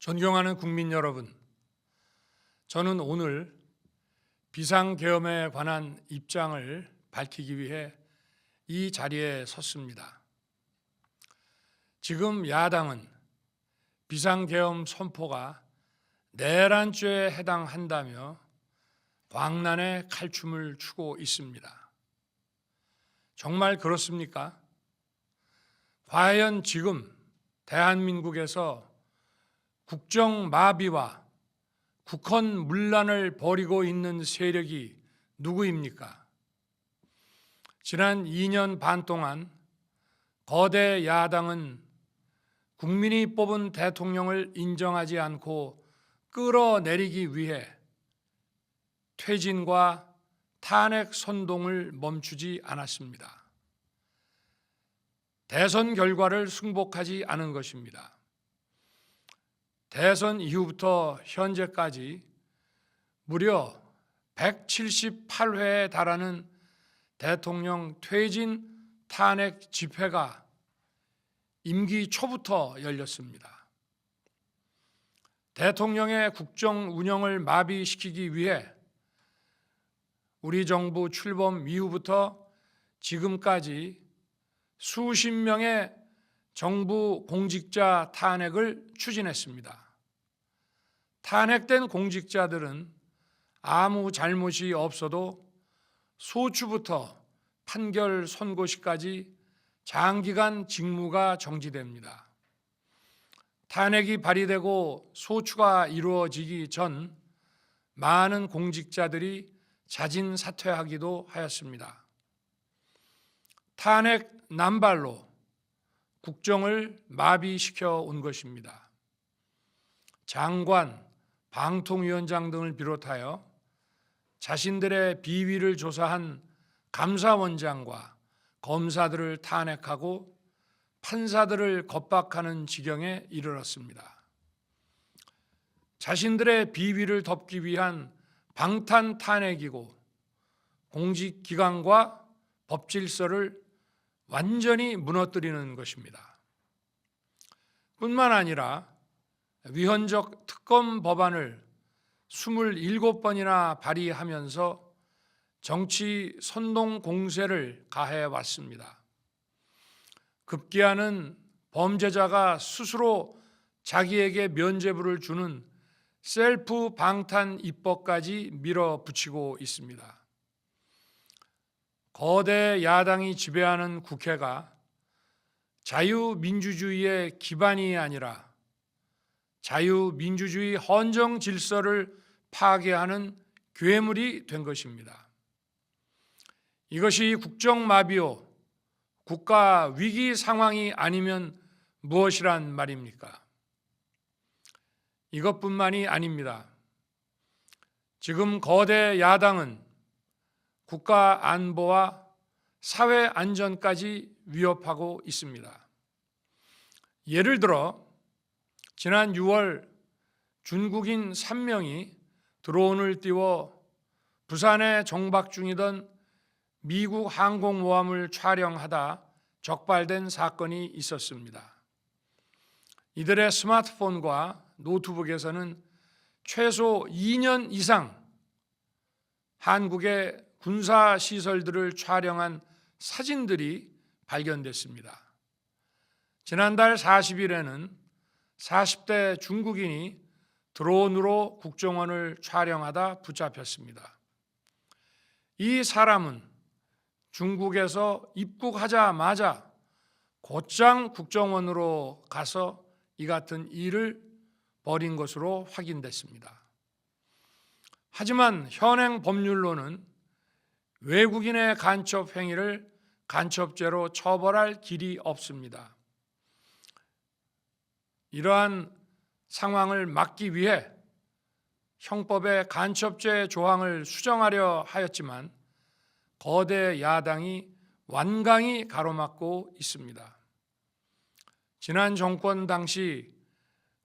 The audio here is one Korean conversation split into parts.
존경하는 국민 여러분, 저는 오늘 비상계엄에 관한 입장을 밝히기 위해 이 자리에 섰습니다. 지금 야당은 비상계엄 선포가 내란죄에 해당한다며 광란의 칼춤을 추고 있습니다. 정말 그렇습니까? 과연 지금 대한민국에서 국정마비와 국헌문란을 벌이고 있는 세력이 누구입니까? 지난 2년 반 동안 거대 야당은 국민이 뽑은 대통령을 인정하지 않고 끌어내리기 위해 퇴진과 탄핵 선동을 멈추지 않았습니다. 대선 결과를 승복하지 않은 것입니다. 대선 이후부터 현재까지 무려 178회에 달하는 대통령 퇴진 탄핵 집회가 임기 초부터 열렸습니다. 대통령의 국정 운영을 마비시키기 위해 우리 정부 출범 이후부터 지금까지 수십 명의 정부 공직자 탄핵을 추진했습니다. 탄핵된 공직자들은 아무 잘못이 없어도 소추부터 판결 선고시까지 장기간 직무가 정지됩니다. 탄핵이 발의되고 소추가 이루어지기 전 많은 공직자들이 자진 사퇴하기도 하였습니다. 탄핵 남발로 국정을 마비시켜 온 것입니다. 장관, 방통위원장 등을 비롯하여 자신들의 비위를 조사한 감사원장과 검사들을 탄핵하고 판사들을 겁박하는 지경에 이르렀습니다. 자신들의 비위를 덮기 위한 방탄 탄핵이고 공직기관과 법질서를 완전히 무너뜨리는 것입니다. 뿐만 아니라 위헌적 특검 법안을 27번이나 발의하면서 정치 선동 공세를 가해 왔습니다. 급기야는 범죄자가 스스로 자기에게 면죄부를 주는 셀프 방탄 입법까지 밀어붙이고 있습니다. 거대 야당이 지배하는 국회가 자유민주주의의 기반이 아니라 자유민주주의 헌정 질서를 파괴하는 괴물이 된 것입니다. 이것이 국정마비요, 국가 위기 상황이 아니면 무엇이란 말입니까? 이것뿐만이 아닙니다. 지금 거대 야당은 국가 안보와 사회 안전까지 위협하고 있습니다. 예를 들어 지난 6월 중국인 3명이 드론을 띄워 부산에 정박 중이던 미국 항공모함을 촬영하다 적발된 사건이 있었습니다. 이들의 스마트폰과 노트북에서는 최소 2년 이상 한국의 군사시설들을 촬영한 사진들이 발견됐습니다. 지난달 40일에는 40대 중국인이 드론으로 국정원을 촬영하다 붙잡혔습니다. 이 사람은 중국에서 입국하자마자 곧장 국정원으로 가서 이 같은 일을 벌인 것으로 확인됐습니다. 하지만 현행 법률로는 외국인의 간첩 행위를 간첩죄로 처벌할 길이 없습니다. 이러한 상황을 막기 위해 형법의 간첩죄 조항을 수정하려 하였지만 거대 야당이 완강히 가로막고 있습니다. 지난 정권 당시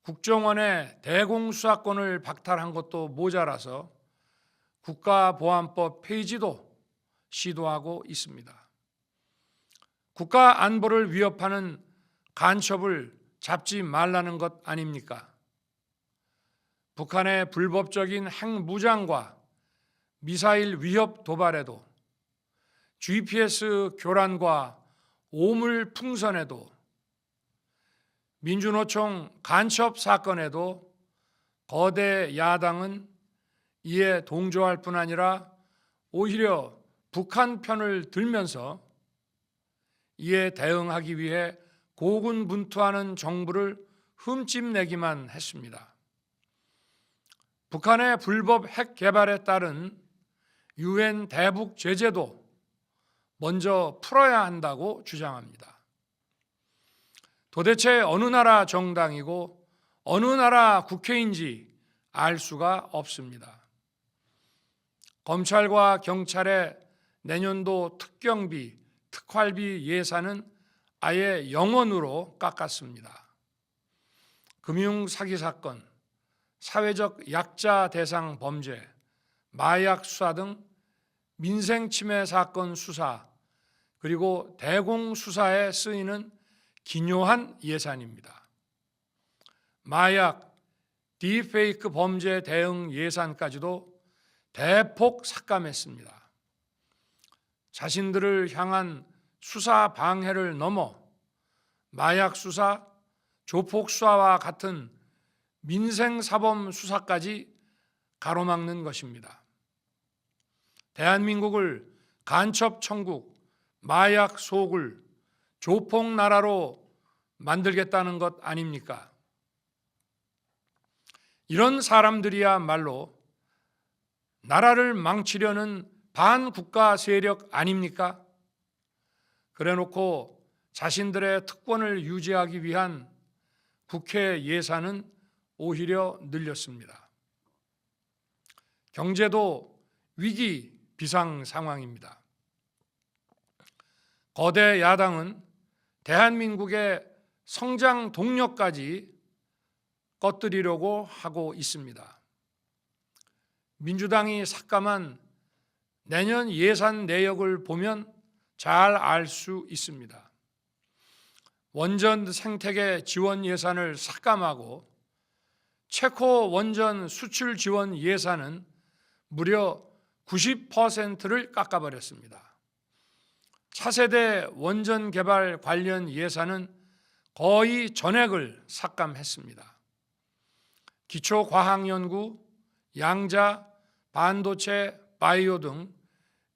국정원의 대공수사권을 박탈한 것도 모자라서 국가보안법 폐지도 시도하고 있습니다. 국가 안보를 위협하는 간첩을 잡지 말라는 것 아닙니까? 북한의 불법적인 핵무장과 미사일 위협 도발에도, GPS 교란과 오물 풍선에도, 민주노총 간첩 사건에도 거대 야당은 이에 동조할 뿐 아니라 오히려 북한 편을 들면서 이에 대응하기 위해 고군분투하는 정부를 흠집내기만 했습니다. 북한의 불법 핵 개발에 따른 유엔 대북 제재도 먼저 풀어야 한다고 주장합니다. 도대체 어느 나라 정당이고 어느 나라 국회인지 알 수가 없습니다. 검찰과 경찰의 내년도 특경비, 특활비 예산은 아예 0원으로 깎았습니다. 금융 사기 사건, 사회적 약자 대상 범죄, 마약 수사 등 민생 침해 사건 수사, 그리고 대공 수사에 쓰이는 기묘한 예산입니다. 마약, 딥페이크 범죄 대응 예산까지도 대폭 삭감했습니다. 자신들을 향한 수사 방해를 넘어 마약 수사, 조폭 수사와 같은 민생 사범 수사까지 가로막는 것입니다. 대한민국을 간첩 천국, 마약 소굴, 조폭 나라로 만들겠다는 것 아닙니까? 이런 사람들이야말로 나라를 망치려는 반국가 세력 아닙니까? 그래놓고 자신들의 특권을 유지하기 위한 국회 예산은 오히려 늘렸습니다. 경제도 위기 비상 상황입니다. 거대 야당은 대한민국의 성장 동력까지 꺼뜨리려고 하고 있습니다. 민주당이 삭감한 내년 예산 내역을 보면 잘 알 수 있습니다. 원전 생태계 지원 예산을 삭감하고 체코 원전 수출 지원 예산은 무려 90%를 깎아버렸습니다. 차세대 원전 개발 관련 예산은 거의 전액을 삭감했습니다. 기초과학연구, 양자, 반도체, 바이오 등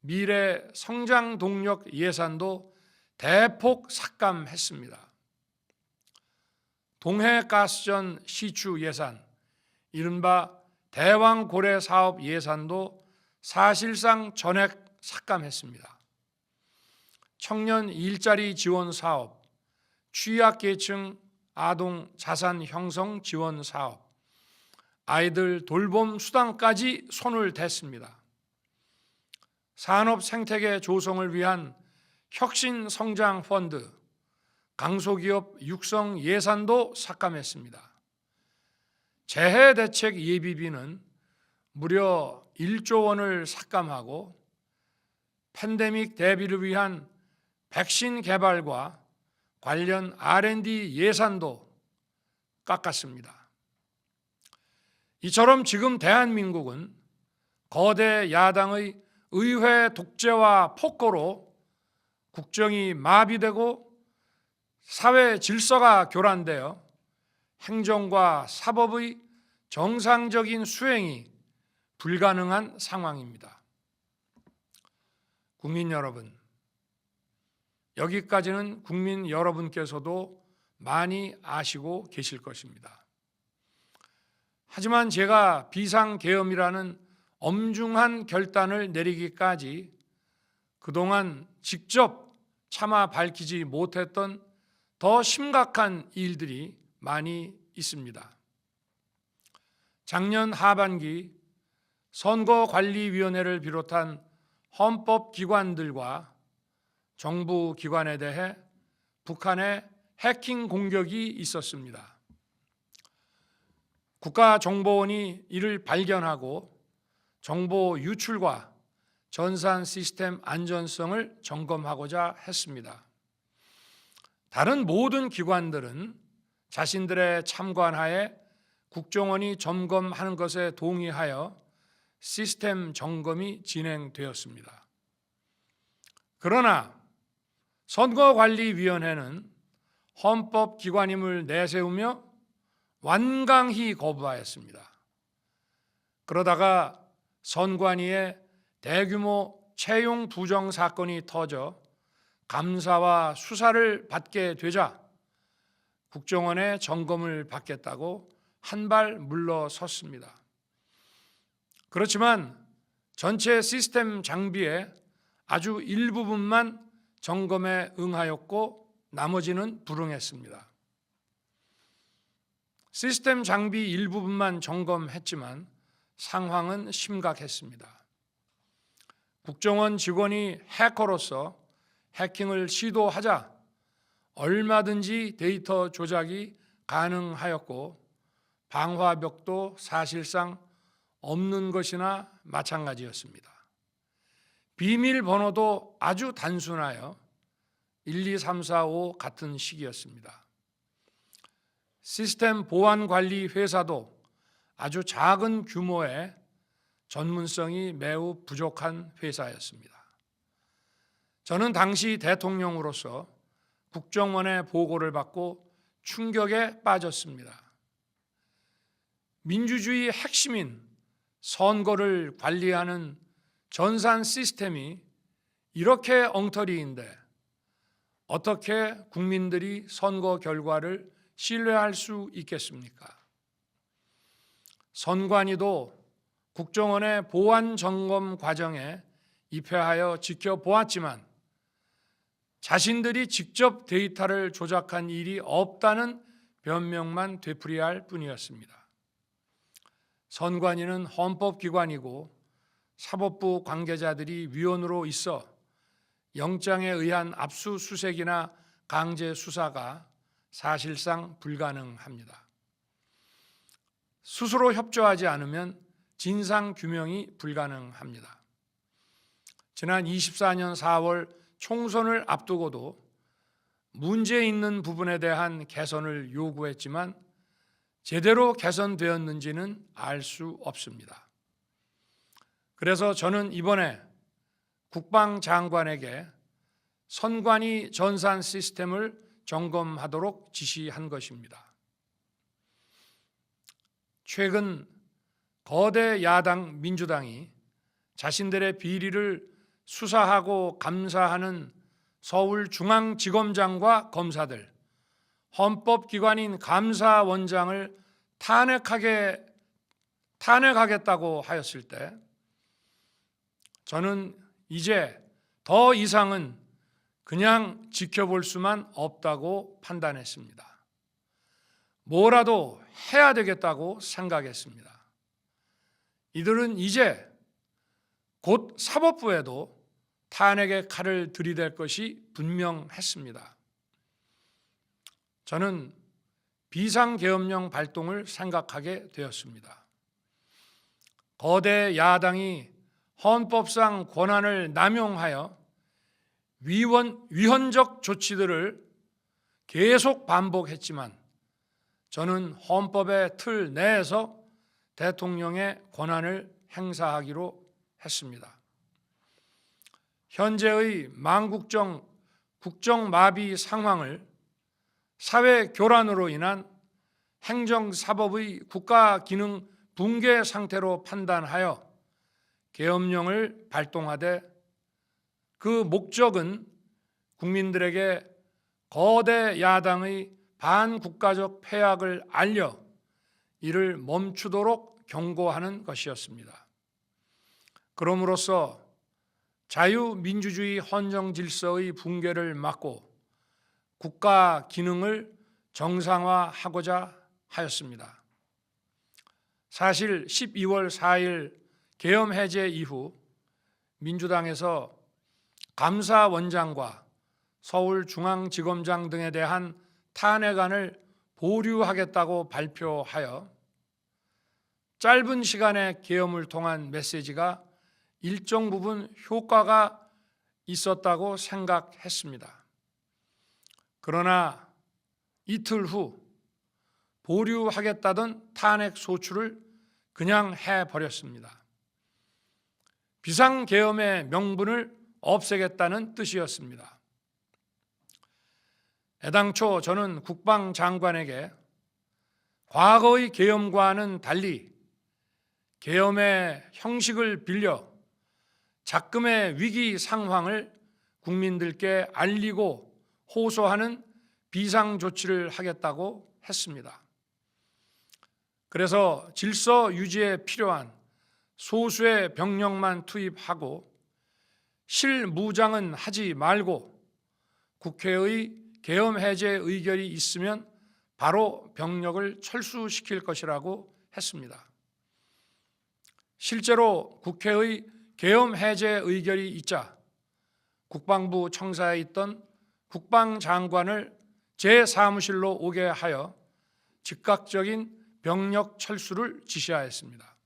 미래 성장 동력 예산도 대폭 삭감했습니다. 동해가스전 시추 예산, 이른바 대왕고래 사업 예산도 사실상 전액 삭감했습니다. 청년 일자리 지원 사업, 취약계층 아동 자산 형성 지원 사업, 아이들 돌봄 수당까지 손을 댔습니다. 산업 생태계 조성을 위한 혁신 성장 펀드, 강소기업 육성 예산도 삭감했습니다. 재해 대책 예비비는 무려 1조 원을 삭감하고 팬데믹 대비를 위한 백신 개발과 관련 R&D 예산도 깎았습니다. 이처럼 지금 대한민국은 거대 야당의 의회 독재와 폭거로 국정이 마비되고 사회 질서가 교란되어 행정과 사법의 정상적인 수행이 불가능한 상황입니다. 국민 여러분, 여기까지는 국민 여러분께서도 많이 아시고 계실 것입니다. 하지만 제가 비상계엄이라는 엄중한 결단을 내리기까지 그동안 직접 차마 밝히지 못했던 더 심각한 일들이 많이 있습니다. 작년 하반기 선거관리위원회를 비롯한 헌법기관들과 정부 기관에 대해 북한의 해킹 공격이 있었습니다. 국가정보원이 이를 발견하고 정보 유출과 전산 시스템 안전성을 점검하고자 했습니다. 다른 모든 기관들은 자신들의 참관하에 국정원이 점검하는 것에 동의하여 시스템 점검이 진행되었습니다. 그러나 선거관리위원회는 헌법기관임을 내세우며 완강히 거부하였습니다. 그러다가 선관위의 대규모 채용 부정 사건이 터져 감사와 수사를 받게 되자 국정원의 점검을 받겠다고 한 발 물러섰습니다. 그렇지만 전체 시스템 장비의 아주 일부분만 점검에 응하였고 나머지는 불응했습니다. 시스템 장비 일부분만 점검했지만 상황은 심각했습니다. 국정원 직원이 해커로서 해킹을 시도하자 얼마든지 데이터 조작이 가능하였고 방화벽도 사실상 없는 것이나 마찬가지였습니다. 비밀번호도 아주 단순하여 1, 2, 3, 4, 5 같은 식이었습니다. 시스템 보안관리 회사도 아주 작은 규모의 전문성이 매우 부족한 회사였습니다. 저는 당시 대통령으로서 국정원의 보고를 받고 충격에 빠졌습니다. 민주주의의 핵심인 선거를 관리하는 전산 시스템이 이렇게 엉터리인데 어떻게 국민들이 선거 결과를 신뢰할 수 있겠습니까? 선관위도 국정원의 보안 점검 과정에 입회하여 지켜보았지만 자신들이 직접 데이터를 조작한 일이 없다는 변명만 되풀이할 뿐이었습니다. 선관위는 헌법기관이고 사법부 관계자들이 위원으로 있어 영장에 의한 압수수색이나 강제 수사가 사실상 불가능합니다. 스스로 협조하지 않으면 진상규명이 불가능합니다. 지난 24년 4월 총선을 앞두고도 문제 있는 부분에 대한 개선을 요구했지만 제대로 개선되었는지는 알 수 없습니다. 그래서 저는 이번에 국방장관에게 선관위 전산 시스템을 점검하도록 지시한 것입니다. 최근 거대 야당 민주당이 자신들의 비리를 수사하고 감사하는 서울중앙지검장과 검사들, 헌법기관인 감사원장을 탄핵하겠다고 하였을 때 저는 이제 더 이상은 그냥 지켜볼 수만 없다고 판단했습니다. 뭐라도 해야 되겠다고 생각했습니다. 이들은 이제 곧 사법부에도 탄핵의 칼을 들이댈 것이 분명했습니다. 저는 비상계엄령 발동을 생각하게 되었습니다. 거대 야당이 헌법상 권한을 남용하여 위헌적 조치들을 계속 반복했지만 저는 헌법의 틀 내에서 대통령의 권한을 행사하기로 했습니다. 현재의 망국적 국정마비 상황을 사회교란으로 인한 행정사법의 국가기능 붕괴 상태로 판단하여 계엄령을 발동하되 그 목적은 국민들에게 거대 야당의 반국가적 패악을 알려 이를 멈추도록 경고하는 것이었습니다. 그럼으로써 자유민주주의 헌정 질서의 붕괴를 막고 국가 기능을 정상화하고자 하였습니다. 사실 12월 4일 계엄 해제 이후 민주당에서 감사원장과 서울중앙지검장 등에 대한 탄핵안을 보류하겠다고 발표하여 짧은 시간의 계엄을 통한 메시지가 일정 부분 효과가 있었다고 생각했습니다. 그러나 이틀 후 보류하겠다던 탄핵 소추를 그냥 해버렸습니다. 비상계엄의 명분을 없애겠다는 뜻이었습니다. 애당초 저는 국방장관에게 과거의 계엄과는 달리 계엄의 형식을 빌려 작금의 위기 상황을 국민들께 알리고 호소하는 비상조치를 하겠다고 했습니다. 그래서 질서 유지에 필요한 소수의 병력만 투입하고 실무장은 하지 말고 국회의 계엄 해제 의결이 있으면 바로 병력을 철수시킬 것이라고 했습니다. 실제로 국회의 계엄 해제 의결이 있자 국방부 청사에 있던 국방장관을 제 사무실로 오게 하여 즉각적인 병력 철수를 지시하였습니다.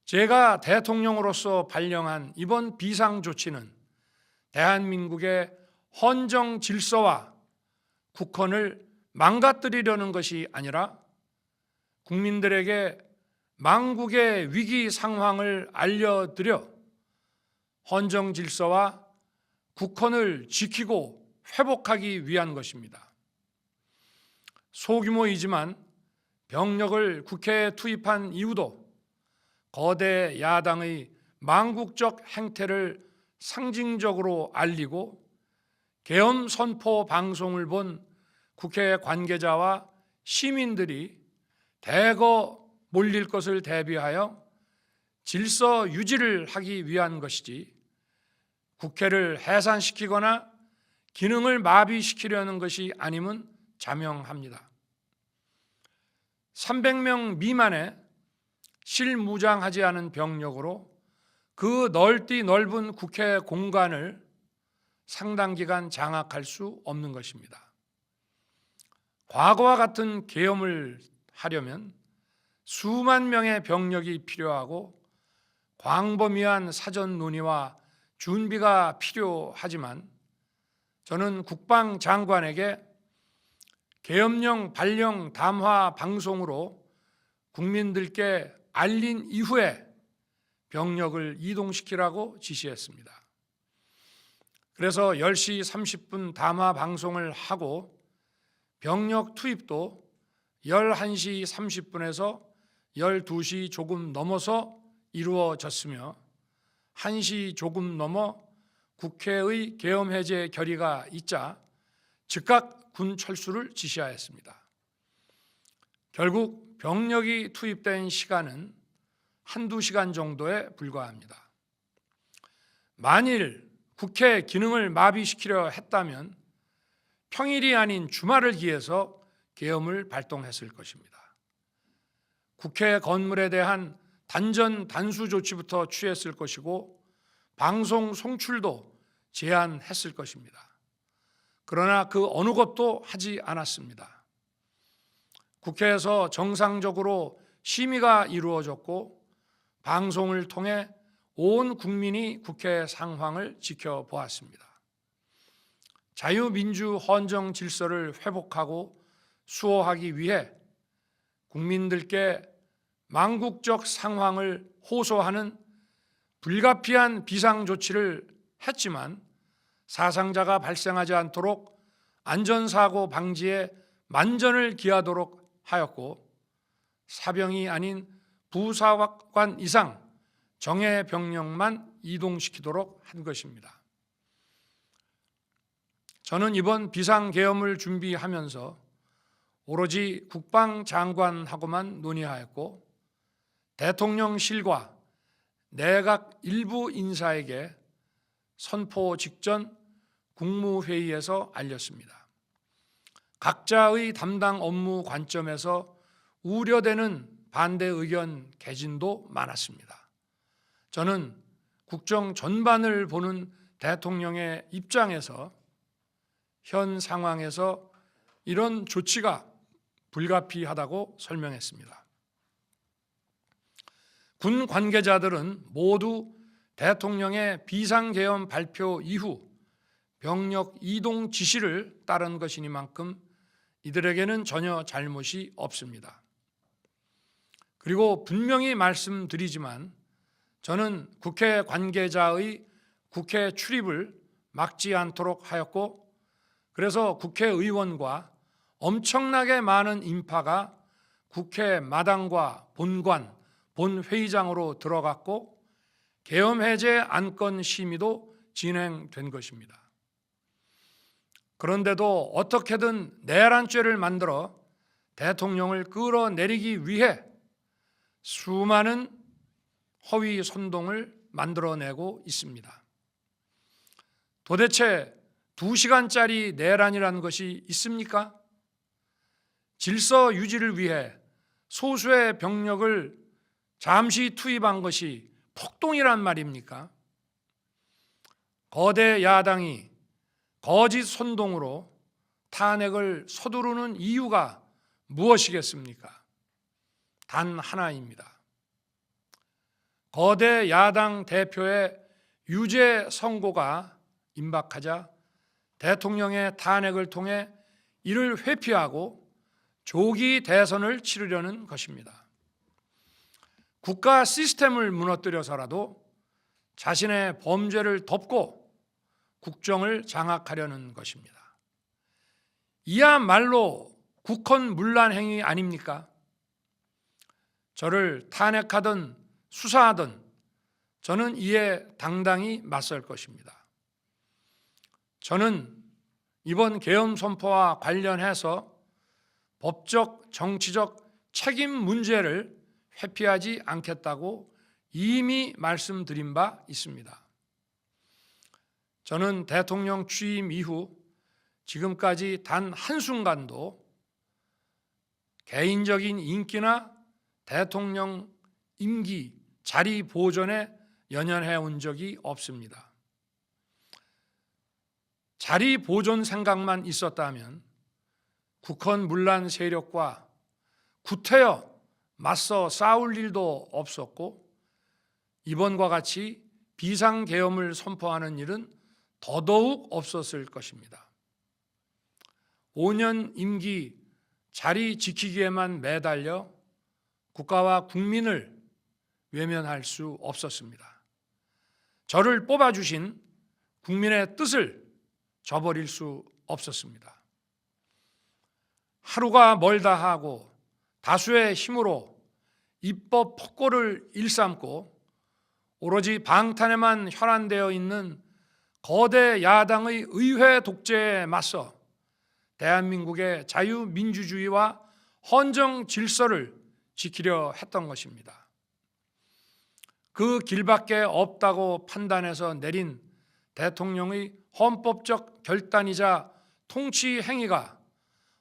제가 대통령으로서 발령한 이번 비상조치는 대한민국의 헌정 질서와 국헌을 망가뜨리려는 것이 아니라 국민들에게 망국의 위기 상황을 알려드려 헌정 질서와 국헌을 지키고 회복하기 위한 것입니다. 소규모이지만 병력을 국회에 투입한 이유도 거대 야당의 망국적 행태를 상징적으로 알리고 계엄 선포 방송을 본 국회 관계자와 시민들이 대거 몰릴 것을 대비하여 질서 유지를 하기 위한 것이지 국회를 해산시키거나 기능을 마비시키려는 것이 아님은 자명합니다. 300명 미만의 실무장하지 않은 병력으로 그 넓디 넓은 국회 공간을 상당 기간 장악할 수 없는 것입니다. 과거와 같은 계엄을 하려면 수만 명의 병력이 필요하고 광범위한 사전 논의와 준비가 필요하지만 저는 국방장관에게 계엄령 발령 담화 방송으로 국민들께 알린 이후에 병력을 이동시키라고 지시했습니다. 그래서 10시 30분 담화 방송을 하고 병력 투입도 11시 30분에서 12시 조금 넘어서 이루어졌으며 1시 조금 넘어 국회의 계엄 해제 결의가 있자 즉각 군 철수를 지시하였습니다. 결국 병력이 투입된 시간은 한두 시간 정도에 불과합니다. 만일 국회 기능을 마비시키려 했다면 평일이 아닌 주말을 기해서 계엄을 발동했을 것입니다. 국회 건물에 대한 단전 단수 조치부터 취했을 것이고 방송 송출도 제한했을 것입니다. 그러나 그 어느 것도 하지 않았습니다. 국회에서 정상적으로 심의가 이루어졌고 방송을 통해 온 국민이 국회 상황을 지켜보았습니다. 자유민주 헌정 질서를 회복하고 수호하기 위해 국민들께 망국적 상황을 호소하는 불가피한 비상조치를 했지만 사상자가 발생하지 않도록 안전사고 방지에 만전을 기하도록 하였고 사병이 아닌 부사관 이상 정예 병력만 이동시키도록 한 것입니다. 저는 이번 비상계엄을 준비하면서 오로지 국방장관하고만 논의하였고 대통령실과 내각 일부 인사에게 선포 직전 국무회의에서 알렸습니다. 각자의 담당 업무 관점에서 우려되는 반대 의견 개진도 많았습니다. 저는 국정 전반을 보는 대통령의 입장에서 현 상황에서 이런 조치가 불가피하다고 설명했습니다. 군 관계자들은 모두 대통령의 비상계엄 발표 이후 병력 이동 지시를 따른 것이니만큼 이들에게는 전혀 잘못이 없습니다. 그리고 분명히 말씀드리지만 저는 국회 관계자의 국회 출입을 막지 않도록 하였고, 그래서 국회의원과 엄청나게 많은 인파가 국회 마당과 본관, 본회의장으로 들어갔고 계엄해제 안건 심의도 진행된 것입니다. 그런데도 어떻게든 내란죄를 만들어 대통령을 끌어내리기 위해 수많은 허위 선동을 만들어내고 있습니다. 도대체 2시간짜리 내란이라는 것이 있습니까? 질서 유지를 위해 소수의 병력을 잠시 투입한 것이 폭동이란 말입니까? 거대 야당이 거짓 선동으로 탄핵을 서두르는 이유가 무엇이겠습니까? 단 하나입니다. 거대 야당 대표의 유죄 선고가 임박하자 대통령의 탄핵을 통해 이를 회피하고 조기 대선을 치르려는 것입니다. 국가 시스템을 무너뜨려서라도 자신의 범죄를 덮고 국정을 장악하려는 것입니다. 이야말로 국헌문란 행위 아닙니까? 저를 탄핵하든 수사하든 저는 이에 당당히 맞설 것입니다. 저는 이번 계엄 선포와 관련해서 법적, 정치적 책임 문제를 회피하지 않겠다고 이미 말씀드린 바 있습니다. 저는 대통령 취임 이후 지금까지 단 한순간도 개인적인 인기나 대통령 임기, 자리 보존에 연연해 온 적이 없습니다. 자리 보존 생각만 있었다면 국헌문란 세력과 구태여 맞서 싸울 일도 없었고 이번과 같이 비상계엄을 선포하는 일은 더더욱 없었을 것입니다. 5년 임기 자리 지키기에만 매달려 국가와 국민을 외면할 수 없었습니다. 저를 뽑아주신 국민의 뜻을 저버릴 수 없었습니다. 하루가 멀다 하고 다수의 힘으로 입법 폭거를 일삼고 오로지 방탄에만 혈안되어 있는 거대 야당의 의회 독재에 맞서 대한민국의 자유민주주의와 헌정 질서를 지키려 했던 것입니다. 그 길밖에 없다고 판단해서 내린 대통령의 헌법적 결단이자 통치 행위가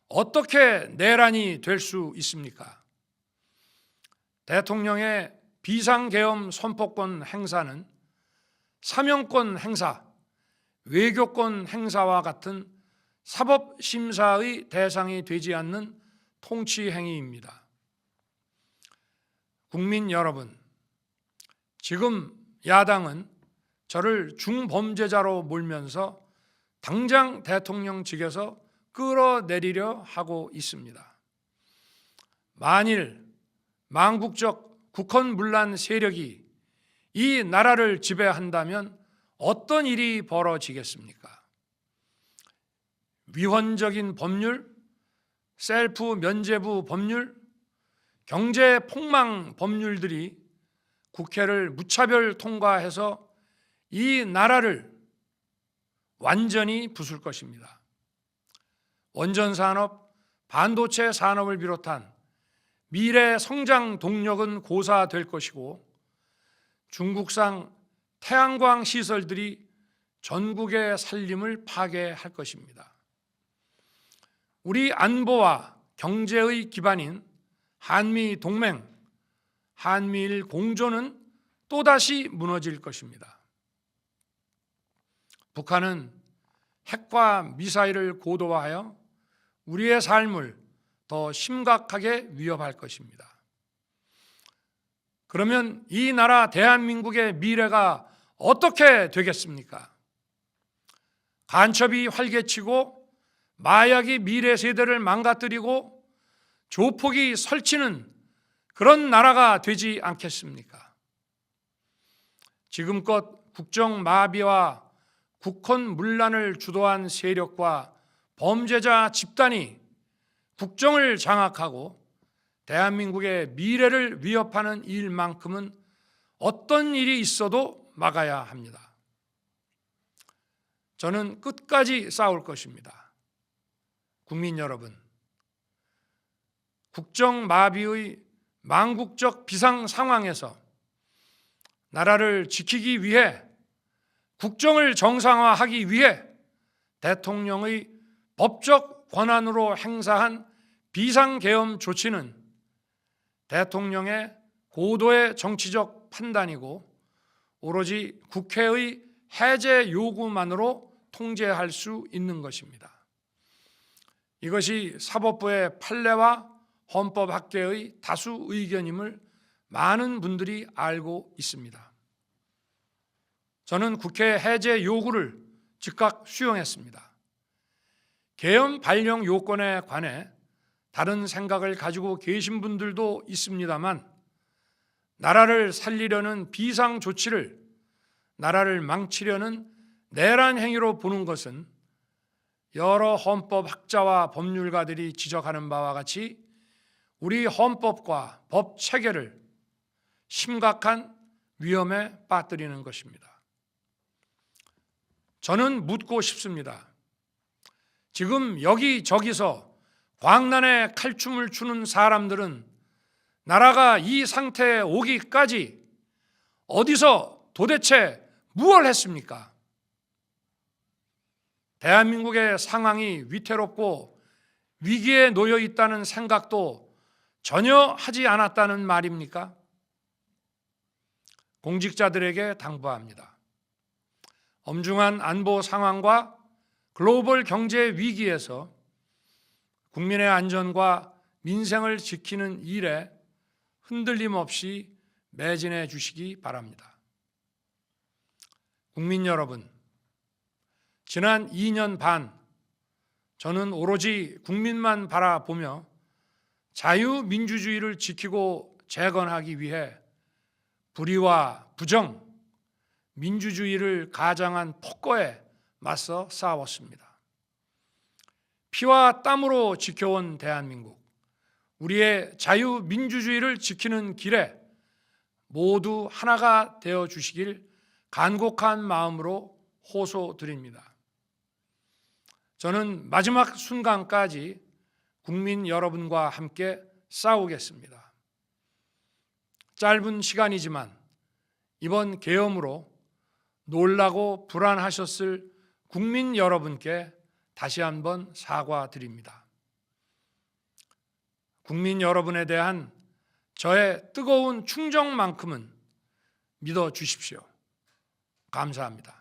어떻게 내란이 될 수 있습니까? 대통령의 비상계엄 선포권 행사는 사명권 행사, 외교권 행사와 같은 사법심사의 대상이 되지 않는 통치 행위입니다. 국민 여러분, 지금 야당은 저를 중범죄자로 몰면서 당장 대통령직에서 끌어내리려 하고 있습니다. 만일 망국적 국헌문란 세력이 이 나라를 지배한다면 어떤 일이 벌어지겠습니까? 위헌적인 법률, 셀프 면죄부 법률, 경제 폭망 법률들이 국회를 무차별 통과해서 이 나라를 완전히 부술 것입니다. 원전 산업, 반도체 산업을 비롯한 미래 성장 동력은 고사될 것이고 중국산 태양광 시설들이 전국의 살림을 파괴할 것입니다. 우리 안보와 경제의 기반인 한미 동맹, 한미일 공조는 또다시 무너질 것입니다. 북한은 핵과 미사일을 고도화하여 우리의 삶을 더 심각하게 위협할 것입니다. 그러면 이 나라 대한민국의 미래가 어떻게 되겠습니까? 간첩이 활개치고 마약이 미래 세대를 망가뜨리고 조폭이 설치는 그런 나라가 되지 않겠습니까? 지금껏 국정 마비와 국헌 문란을 주도한 세력과 범죄자 집단이 국정을 장악하고 대한민국의 미래를 위협하는 일만큼은 어떤 일이 있어도 막아야 합니다. 저는 끝까지 싸울 것입니다. 국민 여러분, 국정 마비의 망국적 비상 상황에서 나라를 지키기 위해, 국정을 정상화하기 위해 대통령의 법적 권한으로 행사한 비상계엄 조치는 대통령의 고도의 정치적 판단이고 오로지 국회의 해제 요구만으로 통제할 수 있는 것입니다. 이것이 사법부의 판례와 헌법학계의 다수 의견임을 많은 분들이 알고 있습니다. 저는 국회 해제 요구를 즉각 수용했습니다. 계엄 발령 요건에 관해 다른 생각을 가지고 계신 분들도 있습니다만, 나라를 살리려는 비상 조치를 나라를 망치려는 내란 행위로 보는 것은 여러 헌법학자와 법률가들이 지적하는 바와 같이 우리 헌법과 법 체계를 심각한 위험에 빠뜨리는 것입니다. 저는 묻고 싶습니다. 지금 여기저기서 광란에 칼춤을 추는 사람들은 나라가 이 상태에 오기까지 어디서 도대체 무엇을 했습니까? 대한민국의 상황이 위태롭고 위기에 놓여 있다는 생각도 전혀 하지 않았다는 말입니까? 공직자들에게 당부합니다. 엄중한 안보 상황과 글로벌 경제 위기에서 국민의 안전과 민생을 지키는 일에 흔들림 없이 매진해 주시기 바랍니다. 국민 여러분, 지난 2년 반 저는 오로지 국민만 바라보며 자유민주주의를 지키고 재건하기 위해 불의와 부정, 민주주의를 가장한 폭거에 맞서 싸웠습니다. 피와 땀으로 지켜온 대한민국, 우리의 자유민주주의를 지키는 길에 모두 하나가 되어 주시길 간곡한 마음으로 호소드립니다. 저는 마지막 순간까지 국민 여러분과 함께 싸우겠습니다. 짧은 시간이지만 이번 계엄으로 놀라고 불안하셨을 국민 여러분께 다시 한번 사과드립니다. 국민 여러분에 대한 저의 뜨거운 충정만큼은 믿어 주십시오. 감사합니다.